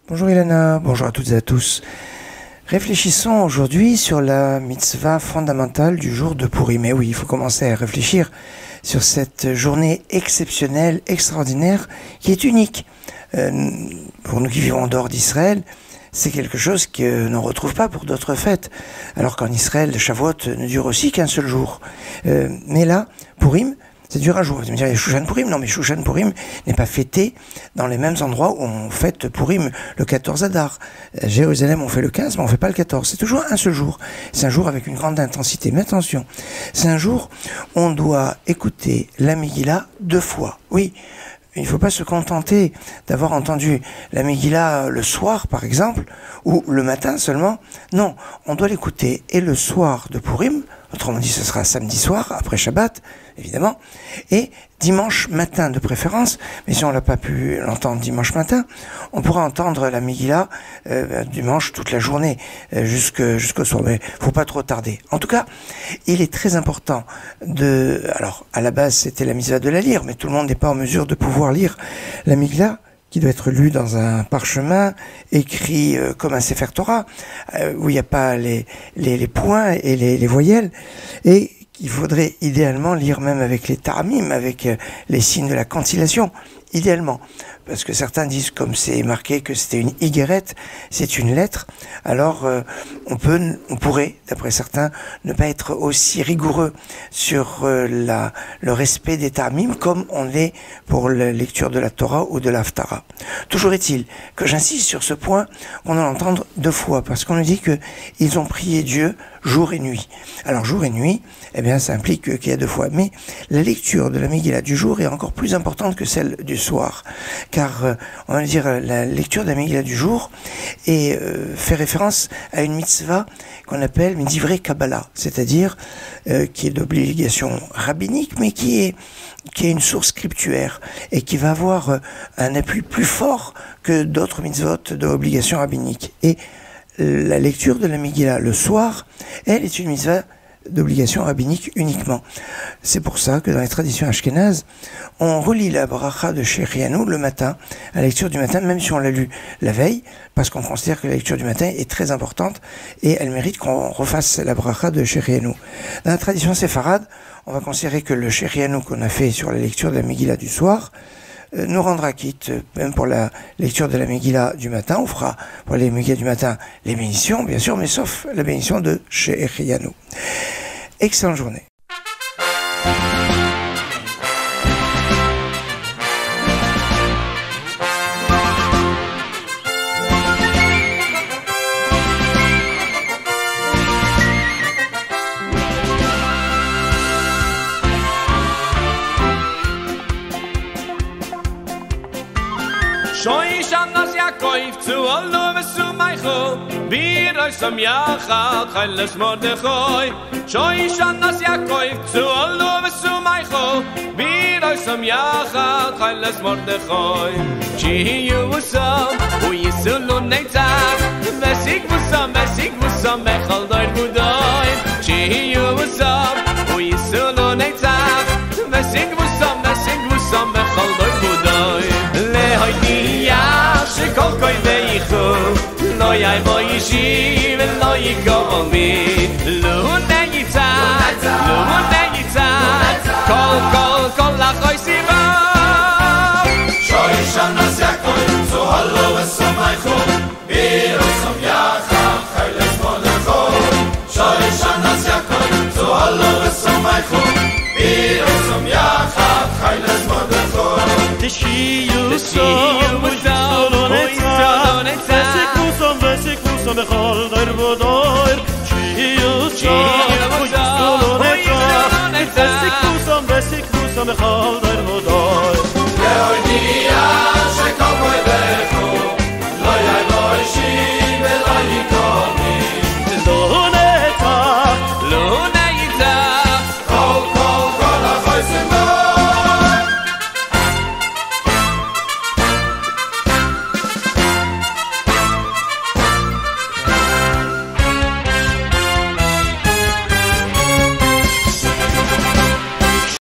Bonjour Ilana, bonjour à toutes et à tous. Réfléchissons aujourd'hui sur la mitzvah fondamentale du jour de Purim. Et oui, il faut commencer à réfléchir sur cette journée exceptionnelle, extraordinaire, qui est unique. Pour nous qui vivons en dehors d'Israël, c'est quelque chose que l'on ne retrouve pas pour d'autres fêtes. Alors qu'en Israël, le Shavuot ne dure aussi qu'un seul jour. Mais là, Purim, ça dure un jour. Vous allez me dire, Shushan Purim? Non, mais Shushan Purim n'est pas fêté dans les mêmes endroits où on fête Purim le 14 Adar. À Jérusalem, on fait le 15, mais on ne fait pas le 14. C'est toujours un seul jour. C'est un jour avec une grande intensité. Mais attention, c'est un jour où on doit écouter la Megillah 2 fois. Oui, il ne faut pas se contenter d'avoir entendu la Megillah le soir, par exemple, ou le matin seulement. Non, on doit l'écouter et le soir de Purim, autrement dit ce sera samedi soir, après Shabbat, évidemment, et dimanche matin de préférence, mais si on n'a pas pu l'entendre dimanche matin, on pourra entendre la Megillah dimanche toute la journée, jusqu'au soir, mais faut pas trop tarder. En tout cas, il est très important alors à la base c'était la mitzvah de la lire, mais tout le monde n'est pas en mesure de pouvoir lire la Megillah, qui doit être lu dans un parchemin, écrit comme un Sefer Torah, où il n'y a pas les points et les voyelles, et qu'il faudrait idéalement lire même avec les taramim, avec les signes de la cantillation, idéalement. Parce que certains disent, comme c'est marqué que c'était une higuerette, c'est une lettre, alors on pourrait, d'après certains, ne pas être aussi rigoureux sur le respect des taramim comme on l'est pour la lecture de la Torah ou de l'Haftara. Toujours est-il que j'insiste sur ce point, qu'on doit l'entendre 2 fois, parce qu'on nous dit que ils ont prié Dieu jour et nuit. Alors jour et nuit, eh bien ça implique qu'il y a 2 fois. Mais la lecture de la Megillah du jour est encore plus importante que celle du soir. Car, on va dire, la lecture de la Megillah du jour fait référence à une mitzvah qu'on appelle Midivrei Kabbalah, c'est-à-dire qui est d'obligation rabbinique, mais qui est une source scriptuaire et qui va avoir un appui plus fort que d'autres mitzvot d'obligation rabbinique. Et la lecture de la Megillah le soir, elle est une mitzvah d'obligation rabbinique uniquement. C'est pour ça que dans les traditions ashkénazes, on relit la bracha de Shehecheyanu le matin, à la lecture du matin, même si on l'a lu la veille, parce qu'on considère que la lecture du matin est très importante et elle mérite qu'on refasse la bracha de Shehecheyanu. Dans la tradition séfarade, on va considérer que le Shehecheyanu qu'on a fait sur la lecture de la Megillah du soir nous rendra quitte, même pour la lecture de la Megillah du matin. On fera pour les Megillah du matin les bénédictions, bien sûr, mais sauf la bénédiction de Shehecheyanu. Excellente journée. Shoy shanas Yaakov zu allo vesu meicho bir som yachad khales mordechoi Shoy shanas Yaakov zu allo vesu meicho bir som yachad khales mordechoi Chi yusam u yisulu neitzach vesik musam mechal doir budoy Chi yusam u yisulu neitzach vesik musam mechal doir budoy Lehoy Shekol koi veichu Lo yai bo yishiv Lo yikol mi Lu neitza Kol lachoi siva Shoy shanas Yaakov Zu hallo v'samaichu Biro som yachad Chayles modecho Shoy shanas Yaakov Zu hallo v'samaichu Biro som yachad Chayles modecho T'shi yusuf